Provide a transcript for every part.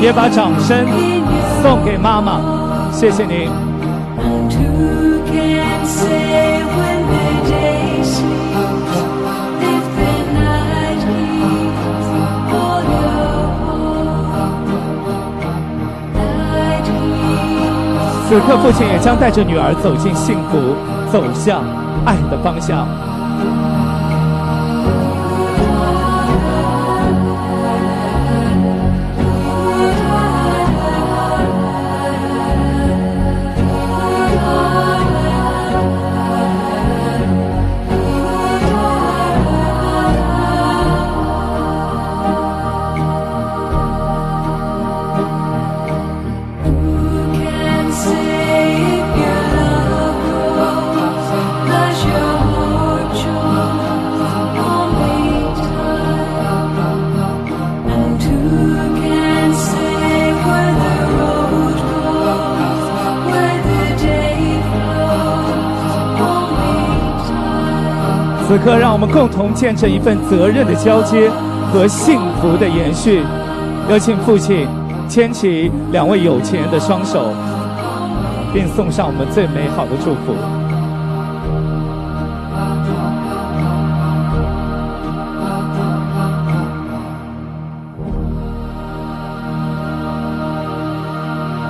也把掌声送给妈妈，谢谢您。此刻，父亲也将带着女儿走进幸福，走向爱的方向。此刻，让我们共同见证一份责任的交接和幸福的延续。有请父亲牵起两位有钱人的双手，并送上我们最美好的祝福。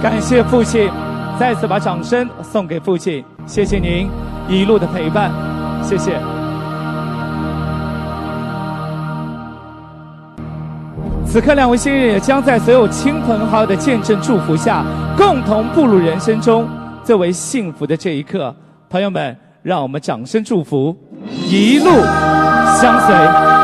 感谢父亲，再次把掌声送给父亲，谢谢您一路的陪伴，谢谢。此刻，两位新人也将在所有亲朋好友的见证祝福下，共同步入人生中最为幸福的这一刻。朋友们，让我们掌声祝福，一路相随。